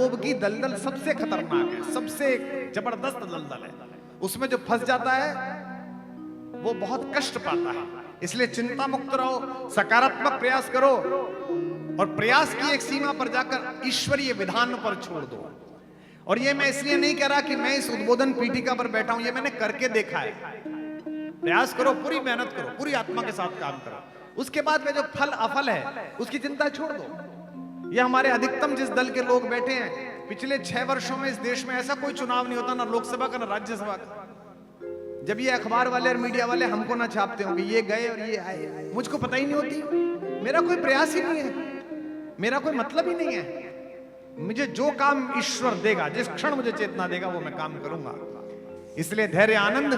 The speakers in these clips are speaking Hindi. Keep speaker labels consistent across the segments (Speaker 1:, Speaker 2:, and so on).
Speaker 1: लोभ की दलदल सबसे खतरनाक है, सबसे जबरदस्त दलदल है। उसमें जो फंस जाता है वो बहुत कष्ट पाता है। इसलिए चिंता मुक्त रहो, सकारात्मक प्रयास करो और प्रयास की एक सीमा पर जाकर ईश्वरीय विधान पर छोड़ दो। और ये मैं इसलिए नहीं कह रहा कि मैं इस उद्बोधन पीठिका पर बैठा हूं, ये मैंने करके देखा है। प्रयास करो, पूरी मेहनत करो, पूरी आत्मा के साथ काम करो, उसके बाद में जो फल अफल है उसकी चिंता छोड़ दो। ये हमारे अधिकतम जिस दल के लोग बैठे हैं, पिछले 6 वर्षों में इस देश में ऐसा कोई चुनाव नहीं होता, ना लोकसभा का ना राज्यसभा का, जब ये अखबार वाले और मीडिया वाले हमको ना छापते होंगे ये गए और ये आए, मुझको पता ही नहीं होती। मेरा कोई प्रयास ही नहीं है, मेरा कोई मतलब ही नहीं है। मुझे जो काम ईश्वर देगा, जिस क्षण मुझे चेतना देगा वो मैं काम करूंगा। इसलिए धैर्य आनंद,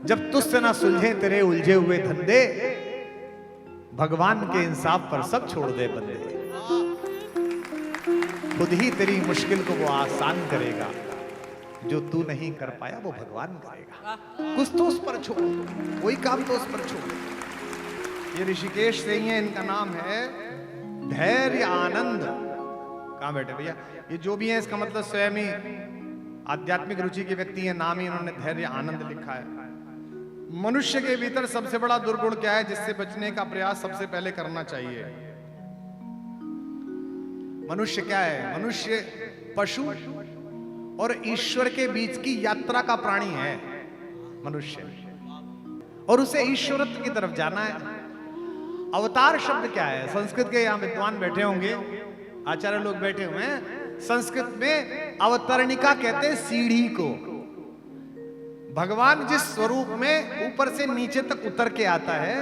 Speaker 1: जब तुझसे ना सुलझे तेरे उलझे हुए धंधे, भगवान के इंसाफ पर सब छोड़ दे बंदे। खुद ही तेरी मुश्किल को वो आसान करेगा, जो तू नहीं कर पाया वो भगवान करेगा। कुछ तो उस पर छोड़, कोई काम तो उस पर छोड़। ये ऋषिकेश से ही है, इनका नाम है धैर्य आनंद। कहां बैठे भैया? ये जो भी है इसका मतलब स्वयं ही आध्यात्मिक रुचि के व्यक्ति है, नाम ही इन्होंने धैर्य आनंद लिखा है। मनुष्य के भीतर सबसे बड़ा दुर्गुण क्या है जिससे बचने का प्रयास सबसे पहले करना चाहिए? मनुष्य क्या है? मनुष्य पशु और ईश्वर के बीच की यात्रा का प्राणी है मनुष्य, और उसे ईश्वरत्व की तरफ जाना है। अवतार शब्द क्या है? संस्कृत के यहां विद्वान बैठे होंगे, आचार्य लोग बैठे हुए हैं। संस्कृत में अवतरणिका कहते हैं सीढ़ी को। भगवान जिस स्वरूप में ऊपर से नीचे तक उतर के आता है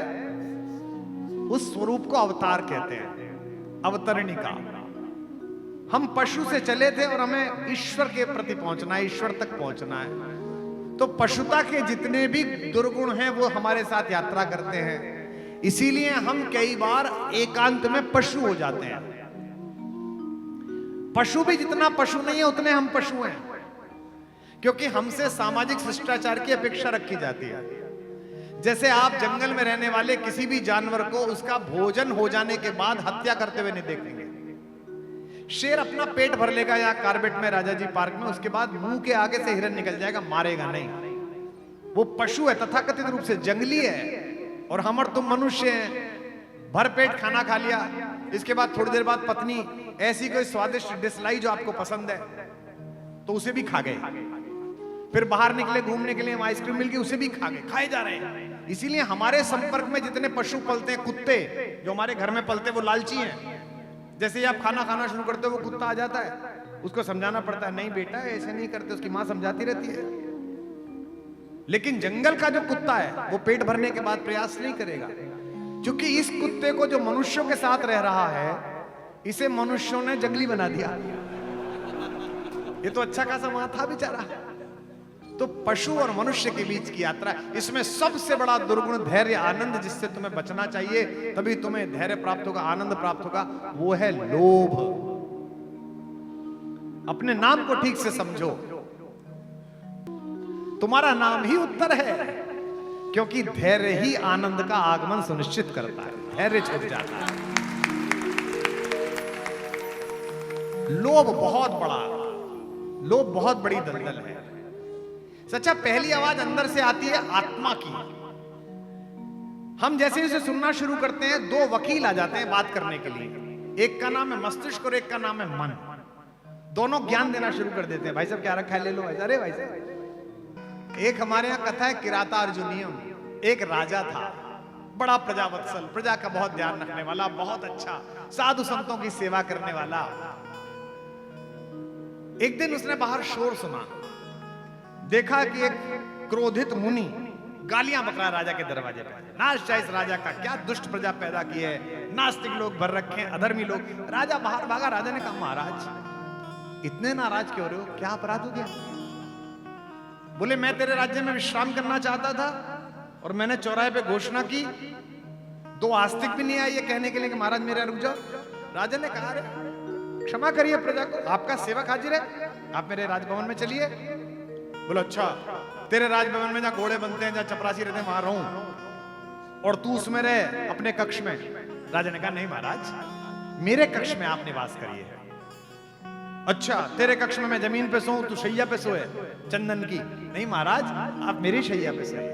Speaker 1: उस स्वरूप को अवतार कहते हैं, अवतरणिका। हम पशु से चले थे और हमें ईश्वर के प्रति पहुंचना है, ईश्वर तक पहुंचना है। तो पशुता के जितने भी दुर्गुण हैं वो हमारे साथ यात्रा करते हैं। इसीलिए हम कई बार एकांत में पशु हो जाते हैं। पशु भी जितना पशु नहीं है उतने हम पशु हैं, क्योंकि हमसे सामाजिक शिष्टाचार की अपेक्षा रखी जाती है। जैसे आप जंगल में रहने वाले किसी भी जानवर को उसका भोजन हो जाने के बाद हत्या करते हुए नहीं देखेंगे। शेर अपना पेट भर लेगा या कार्बेट में राजा जी पार्क में, उसके बाद मुंह के आगे से हिरन निकल जाएगा, मारेगा नहीं। वो पशु है, तथाकथित रूप से जंगली है। और हम और तुम मनुष्य हैं, भर पेट खाना खा लिया, इसके बाद थोड़ी देर बाद पत्नी ऐसी कोई स्वादिष्ट डिश लाई जो आपको पसंद है तो उसे भी खा गए। फिर बाहर निकले घूमने के लिए, आइसक्रीम मिल गई, उसे भी खा गए, खाए जा रहे हैं। इसीलिए हमारे संपर्क में जितने पशु पलते हैं, कुत्ते जो हमारे घर में पलते हैं वो लालची हैं। जैसे ही आप खाना खाना शुरू करते हो वो कुत्ता आ जाता है, उसको समझाना पड़ता है, नहीं बेटा ऐसे नहीं करते, उसकी मां समझाती रहती है। लेकिन जंगल का जो कुत्ता है वो पेट भरने के बाद प्रयास नहीं करेगा, क्योंकि इस कुत्ते को जो मनुष्यों के साथ रह रहा है इसे मनुष्यों ने जंगली बना दिया। ये तो अच्छा खासा वहां था बेचारा। तो पशु और मनुष्य के बीच की यात्रा, इसमें सबसे बड़ा दुर्गुण धैर्य आनंद, जिससे तुम्हें बचना चाहिए, तभी तुम्हें धैर्य प्राप्त होगा, आनंद प्राप्त होगा, वो है लोभ। अपने नाम को ठीक से समझो, तुम्हारा नाम ही उत्तर है, क्योंकि धैर्य ही आनंद का आगमन सुनिश्चित करता है। धैर्य छूट जाता है। लोभ बहुत बड़ी दलदल है। सच्चा पहली आवाज अंदर से आती है आत्मा की। हम जैसे उसे सुनना शुरू करते हैं, 2 वकील आ जाते हैं बात करने के लिए। एक का नाम है मस्तिष्क और एक का नाम है मन। दोनों ज्ञान देना शुरू कर देते हैं। भाई साहब क्या रखा है, ले लो। अरे भाई साहब, एक हमारे यहाँ कथा है किराता अर्जुनियम। एक राजा था, बड़ा प्रजावत्सल, प्रजा का बहुत ध्यान रखने वाला, बहुत अच्छा, साधु संतों की सेवा करने वाला। एक दिन उसने बाहर शोर सुना, देखा कि एक क्रोधित मुनि गालियां बक रहा है राजा के दरवाजे पर। नाश इस राजा का, क्या दुष्ट प्रजा पैदा की है, नास्तिक लोग भर रखे हैं, अधर्मी लोग। राजा बाहर भागा। राजा ने कहा, महाराज इतने नाराज क्यों रहे हो, क्या अपराध हो गया? बोले, मैं तेरे राज्य में विश्राम करना चाहता था और मैंने चौराहे पे घोषणा की, 2 आस्तिक भी नहीं आए ये कहने के लिए कि महाराज मेरा रुक जाओ। राजा ने कहा, क्षमा करिए प्रजा को, आपका सेवक हाजिर है, आप मेरे राजभवन में चलिए। बोलो, अच्छा, तेरे राजभवन में जहां घोड़े बनते हैं, जहां चपरासी रहते हैं, वहां रहूं और तू उसमें रहे अपने कक्ष में? राजा ने कहा, नहीं महाराज, मेरे कक्ष में आप निवास करिए। अच्छा, तेरे कक्ष में मैं जमीन पे सोऊं, तू शैया पे सोए चंदन की? नहीं महाराज, आप मेरी शैया पे सोए।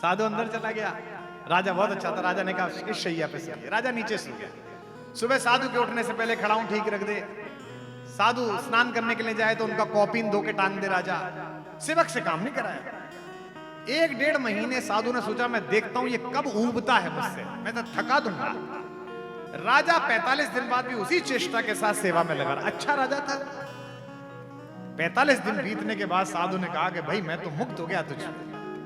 Speaker 1: साधु अंदर चला गया। राजा बहुत अच्छा था, राजा ने कहा इस शैया पे सोइए। राजा नीचे सो गया। सुबह साधु के उठने से पहले खड़ाऊं ठीक रख दे। साधु स्नान करने के लिए जाए तो उनका कॉपिन धो के टांग दे राजा। सेवक से काम नहीं कराया। 1-1.5 महीने साधु ने सोचा मैं देखता हूं ये कब ऊबता है मुझसे, मैं तो थका दूंगा। राजा 45 दिन बाद भी उसी चेष्टा के साथ सेवा में लगा। अच्छा राजा था। 45 दिन बीतने के बाद साधु ने कहा कि भाई मैं तो मुक्त हो गया तुझसे,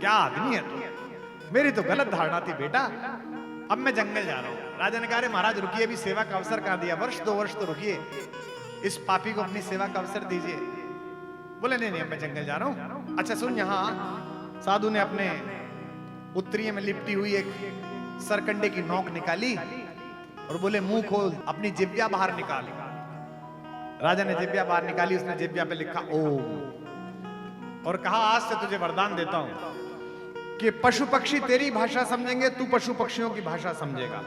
Speaker 1: क्या आदमी है तू, मेरी तो गलत धारणा थी बेटा, अब मैं जंगल जा रहा हूं। राजा ने कहा अरे महाराज रुकिए, अभी सेवा का अवसर कहा दिया, वर्ष 2 वर्ष तो रुकिए, इस पापी को अपनी सेवा का अवसर दीजिए। बोले नहीं नहीं अब मैं जंगल जा रहा हूं। अच्छा सुन, यहां साधु ने अपने उत्तरीय में लिपटी हुई एक सरकंडे की नोक निकाली और बोले मुंह खोल, अपनी जिब्या बाहर निकाल। राजा ने जिब्या बाहर निकाली, उसने जिब्या पे लिखा ओम और कहा आज से तुझे वरदान देता हूं कि पशु पक्षी तेरी भाषा समझेंगे, तू पशु पक्षियों की भाषा समझेगा,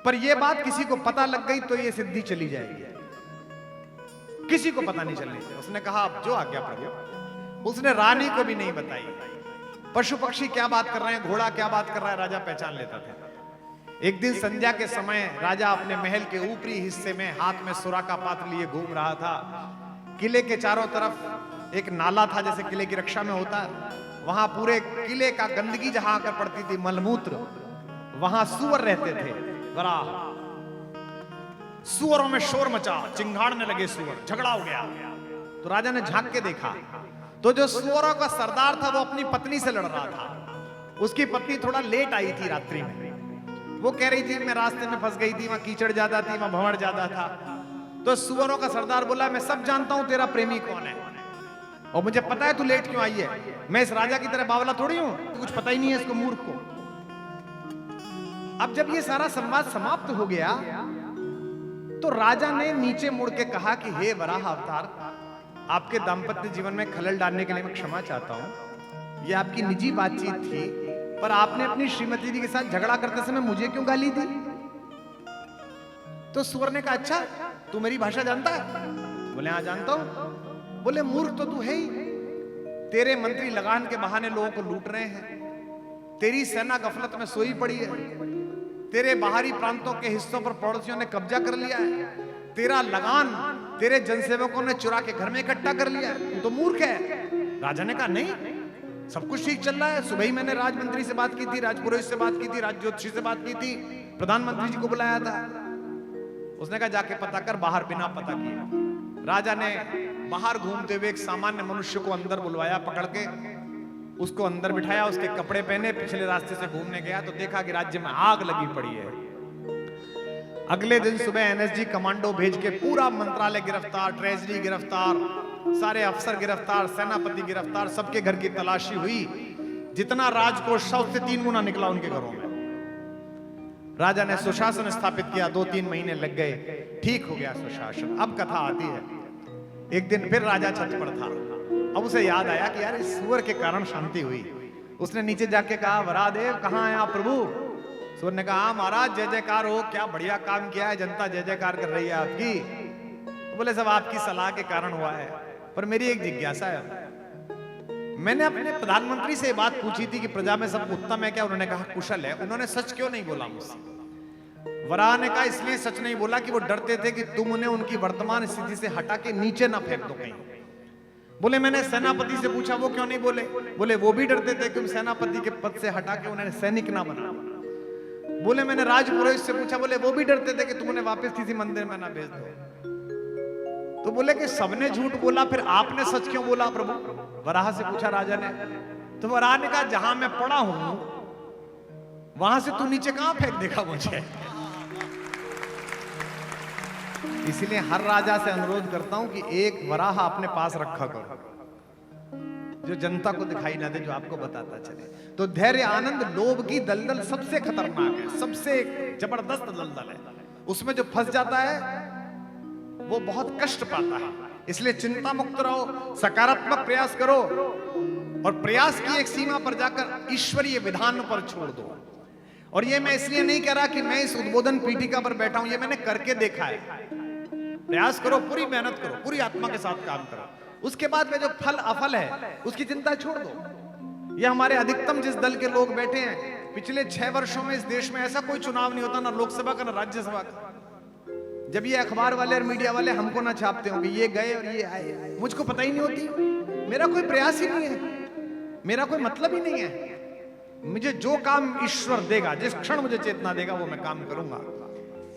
Speaker 1: पर यह बात किसी को पता लग गई तो यह सिद्धि चली जाएगी, किसी को पता नहीं चलने से। उसने कहा अब जो आ गया प्रभु। उसने रानी को भी नहीं बताई। पशु पक्षी क्या बात कर रहे हैं, घोड़ा क्या बात कर रहा है, राजा पहचान लेता था। एक दिन संध्या के समय राजा अपने महल के ऊपरी हिस्से में हाथ में सुरा का पात्र लिए घूम रहा था। किले के चारों तरफ एक नाला था जैसे किले की रक्षा में होता है। वहां पूरे किले का गंदगी जहां आकर पड़ती थी, मलमूत्र, वहां सुअर रहते थे। वराह सुअरों में शोर मचा, चिंगाड़ने लगे सुअर, झगड़ा हो गया। तो राजा ने झांक के देखा तो जो सुअरों का सरदार था वो अपनी पत्नी से लड़ रहा था। उसकी पत्नी थोड़ा लेट आई थी रात्रि में। वो कह रही थी मैं रास्ते में फंस गई थी, वहां कीचड़ ज्यादा थी, वहां भंवर ज्यादा था। तो सुअरों का सरदार बोला मैं सब जानता हूं तेरा प्रेमी कौन है और मुझे पता है तू लेट क्यों आई है। मैं इस राजा की तरह बावला थोड़ी हूं, कुछ पता ही नहीं है इसको, मूर्ख को। अब जब ये सारा संवाद समाप्त हो गया तो राजा ने नीचे मुड़ के कहा कि हे वराह अवतार, आपके दाम्पत्य जीवन में खलल डालने के लिए मैं क्षमा चाहता हूं। यह आपकी निजी बातचीत थी, पर आपने अपनी श्रीमती जी के साथ झगड़ा करते समय मुझे क्यों गाली दी? तो सुअर ने कहा अच्छा तू मेरी भाषा जानता है? बोले हाँ जानता हूं। बोले मूर्ख तो तू है ही, तेरे मंत्री लगान के बहाने लोगों को लूट रहे हैं, तेरी सेना गफलत में सोई पड़ी है, तेरे बाहरी प्रांतों के हिस्सों पर पड़ोसियों ने कब्जा कर लिया है, तेरा लगान तेरे जनसेवकों ने चुरा के घर में इकट्ठा कर लिया है, तू तो मूर्ख है। राजा ने कहा नहीं सब कुछ ठीक चल रहा है, सुबह ही मैंने राजमंत्री से बात की थी, राजपुरोहित से बात की थी, राज ज्योतिषी से बात की थी, प्रधानमंत्री जी को बुलाया था। उसने कहा जाके पता कर, बाहर बिना पता किए। राजा ने बाहर घूमते हुए एक सामान्य मनुष्य को अंदर बुलवाया, पकड़ के उसको अंदर बिठाया, उसके कपड़े पहने, पिछले रास्ते से घूमने गया तो देखा कि राज्य में आग लगी पड़ी है। अगले दिन सुबह एनएसजी कमांडो भेज के पूरा मंत्रालय गिरफ्तार, ट्रेजरी गिरफ्तार, सारे अफसर गिरफ्तार, सेनापति गिरफ्तार, सबके घर की तलाशी हुई। जितना राजकोष था उससे 3 गुना निकला उनके घरों में। राजा ने सुशासन स्थापित किया, 2-3 महीने लग गए, ठीक हो गया सुशासन। अब कथा आती है, एक दिन फिर राजा छत पर था। अब उसे याद आया कि यार इस सुअर के कारण शांति हुई। उसने नीचे जाके कहा वरादेव कहाँ हैं आप प्रभु? सुअर ने कहा महाराज जय जयकार हो, क्या बढ़िया काम किया है, जनता जय जयकार कर रही है आपकी। तो बोले सब आपकी सलाह के कारण हुआ है, पर मेरी एक जिज्ञासा है। मैंने अपने प्रधानमंत्री से बात पूछी थी कि प्रजा में सब उत्तम है क्या? उन्होंने कहा कुशल है। उन्होंने सच क्यों नहीं बोला मुझसे? वराह ने कहा इसलिए सच नहीं बोला कि वो डरते थे कि तुम उन्हें उनकी वर्तमान स्थिति से हटा के नीचे ना फेंक दो कहीं। बोले मैंने सेनापति से पूछा, वो क्यों नहीं बोले? बोले वो भी डरते थे कि तुम सेनापति के पद से हटा के उन्हें सैनिक ना बना। बोले मैंने राजपुरोहित से पूछा, बोले वो भी डरते थे कि तुम उन्हें वापस किसी मंदिर में ना भेज दो। तो बोले कि सबने झूठ बोला, फिर आपने सच क्यों बोला प्रभु? वराह से पूछा राजा ने। तो वराह ने कहा जहां मैं पड़ा हूं वहां से तू नीचे कहां फेंक देगा मुझे। इसलिए हर राजा से अनुरोध करता हूं कि एक वराह अपने पास रखा करो, जो जनता को दिखाई ना दे, जो आपको बताता चले। तो धैर्य आनंद लोभ की दलदल सबसे खतरनाक है, सबसे जबरदस्त दलदल है। उसमें जो फंस जाता है वो बहुत कष्ट पाता है। इसलिए चिंता मुक्त रहो, सकारात्मक प्रयास करो और प्रयास की एक सीमा पर जाकर ईश्वरीय विधान पर छोड़ दो। और ये मैं इसलिए नहीं कह रहा कि मैं इस उद्बोधन पीठिका पर बैठा हूं, ये मैंने करके देखा है। प्रयास करो, पूरी मेहनत करो, पूरी आत्मा के साथ काम करो। उसके बाद में जो फल अफल है उसकी चिंता छोड़ दो। ये हमारे अधिकतम जिस दल के लोग बैठे हैं, पिछले 6 वर्षों में इस देश में ऐसा कोई चुनाव नहीं होता, ना लोकसभा का ना राज्यसभा का, जब ये अखबार वाले और मीडिया वाले हमको ना छापते होंगे ये गए और ये आए, मुझको पता ही नहीं होती। मेरा कोई प्रयास ही नहीं है, मेरा कोई मतलब ही नहीं है। मुझे जो काम ईश्वर देगा, जिस क्षण मुझे चेतना देगा वो मैं काम करूंगा।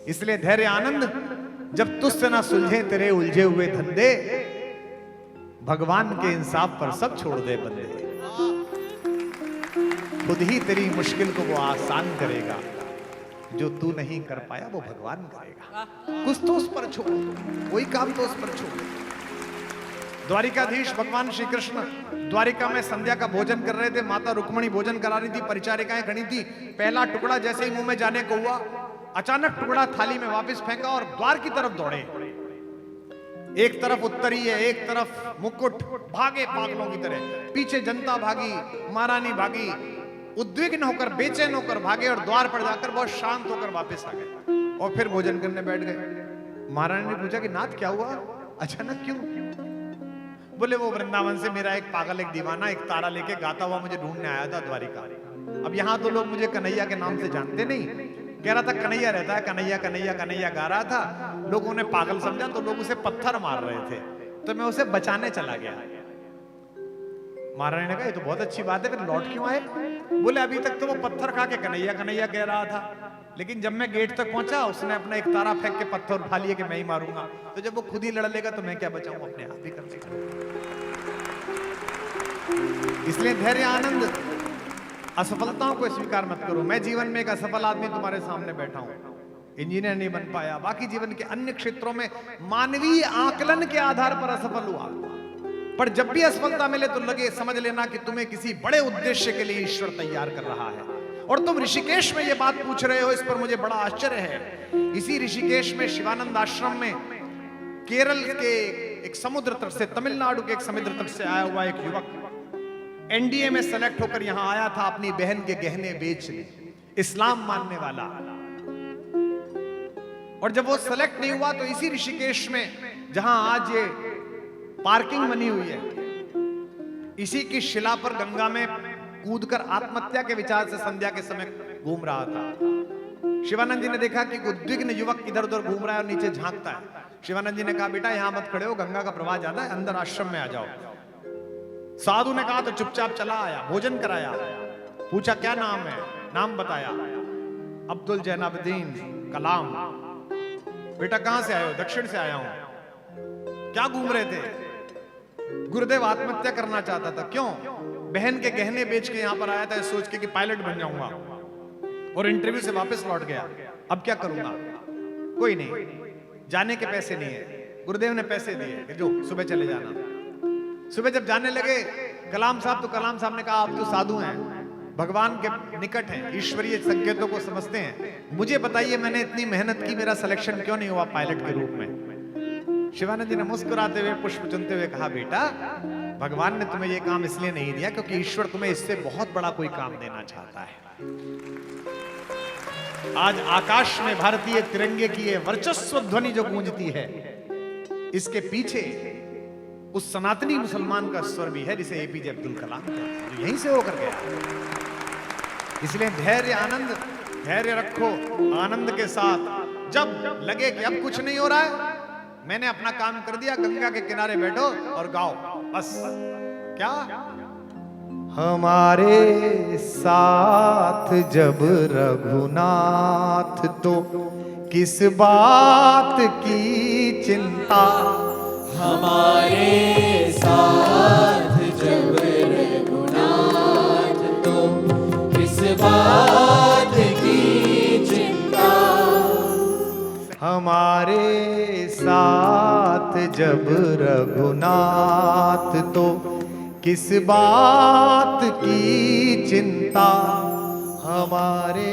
Speaker 1: इसलिए धैर्य आनंद, जब तुझसे ना सुलझे तेरे उलझे हुए धंधे, भगवान के इंसाफ पर सब छोड़ दे बंदे। खुद ही तेरी मुश्किल को वो आसान करेगा, जो तू नहीं कर पाया वो भगवान करेगा। कुछ तो उस पर छोड़, कोई काम तो उस पर छोड़। द्वारिकाधीश भगवान श्री कृष्ण द्वारिका में संध्या का भोजन कर रहे थे। माता रुक्मणी भोजन करा रही थी, परिचारिकाएं खड़ी थी। पहला टुकड़ा जैसे ही मुंह में जाने को हुआ, अचानक टुकड़ा थाली में वापस फेंका और द्वार की तरफ दौड़े। एक तरफ उत्तरी है, एक तरफ मुकुट, भागे पागलों की तरह। पीछे जनता भागी, महारानी भागी, उद्विग्न होकर बेचैन होकर भागे और द्वार पर जाकर बहुत शांत होकर वापस आ गए और फिर भोजन करने बैठ गए। महारानी ने पूछा कि नाथ क्या हुआ, अचानक क्यों? बोले वो वृंदावन से मेरा एक पागल, एक दीवाना, एक तारा लेके गाता हुआ मुझे ढूंढने आया था द्वारिका। अब यहाँ तो लोग मुझे कन्हैया के नाम से जानते नहीं, कह रहा था कन्हैया रहता है, कन्हैया कन्हैया कन्हैया गा रहा था। लोगों ने पागल समझा तो लोग उसे पत्थर मार रहे थे, तो मैं उसे बचाने चला गया। महारानी ने कहा ये तो बहुत अच्छी बात है, फिर लौट क्यों आए? बोले अभी तक तो वो पत्थर खा के कन्हैया कन्हैया कह रहा था, लेकिन जब मैं गेट तक पहुंचा उसने अपना एक तारा फेंक के पत्थर उठा लिए कि मैं ही मारूंगा। तो जब वो खुद ही लड़ लेगा तो मैं क्या बचाऊं, अपने आप ही कर लेगा। इसलिए धैर्य आनंद, असफलताओं को स्वीकार मत करो। मैं जीवन में एक असफल आदमी तुम्हारे सामने बैठा हूं, इंजीनियर नहीं बन पाया, बाकी जीवन के अन्य क्षेत्रों में मानवीय आकलन के आधार पर असफल हुआ। पर जब भी असफलता मिले तो लगे, समझ लेना कि तुम्हें किसी बड़े उद्देश्य के लिए ईश्वर तैयार कर रहा है। और तुम ऋषिकेश में ये बात पूछ रहे हो, इस पर मुझे बड़ा आश्चर्य है। इसी ऋषिकेश में शिवानंद आश्रम में केरल के एक समुद्र तट से, तमिलनाडु के एक समुद्र तट से आया हुआ एक युवक एनडीए में सेलेक्ट होकर यहां आया था अपनी बहन के गहने बेचने, इस्लाम मानने वाला। और जब वो सेलेक्ट नहीं हुआ तो इसी ऋषिकेश में, जहां आज ये पार्किंग बनी हुई है, इसी की शिला पर गंगा में कूदकर आत्महत्या के विचार से संध्या के समय घूम रहा था। शिवानंद जी ने देखा कि उद्विग्न युवक इधर उधर घूम रहा है और नीचे झांकता है। शिवानंद जी ने कहा बेटा यहां मत खड़े हो, गंगा का प्रवाह ज्यादा है, अंदर आश्रम में आ जाओ। साधु ने कहा तो चुपचाप चला आया, भोजन कराया, पूछा क्या नाम है, नाम बताया, अब्दुल जैनाबुद्दीन कलाम। बेटा कहां से आए हो? दक्षिण से आया हूं। क्या घूम रहे थे? गुरुदेव आत्महत्या करना चाहता था। क्यों? बहन के गहने बेच के यहां पर आया था सोच के कि पायलट बन जाऊंगा, और इंटरव्यू से वापस लौट गया। अब क्या करूंगा? कोई नहीं, जाने के पैसे नहीं है। गुरुदेव ने पैसे दिए कि जो सुबह चले जाना। सुबह जब जाने लगे कलाम साहब, तो कलाम साहब ने कहा आप तो साधु हैं, भगवान के निकट हैं, ईश्वरीय संकेतों को समझते हैं, मुझे बताइए मैंने इतनी मेहनत की, मेरा सिलेक्शन क्यों नहीं हुआ पायलट के रूप में? शिवानंद जी ने मुस्कुराते हुए, पुष्प चुनते हुए कहा बेटा भगवान ने तुम्हें यह काम इसलिए नहीं दिया क्योंकि ईश्वर तुम्हें इससे बहुत बड़ा कोई काम देना चाहता है। आज आकाश में भारतीय तिरंगे की यह वर्चस्व ध्वनि जो गूंजती है, इसके पीछे उस सनातनी मुसलमान का स्वर भी है जिसे एपीजे अब्दुल कलाम जो यहीं से होकर गया। इसलिए धैर्य आनंद, धैर्य रखो आनंद के साथ। जब लगे कि अब कुछ नहीं हो रहा है, मैंने अपना काम कर दिया, गंगा के किनारे बैठो और गाओ बस। क्या? हमारे साथ जब रघुनाथ तो किस बात की चिंता,
Speaker 2: हमारे साथ जब रघुनाथ तो किस बात की चिंता,
Speaker 1: हमारे साथ जब रघुनाथ तो किस बात की चिंता, हमारे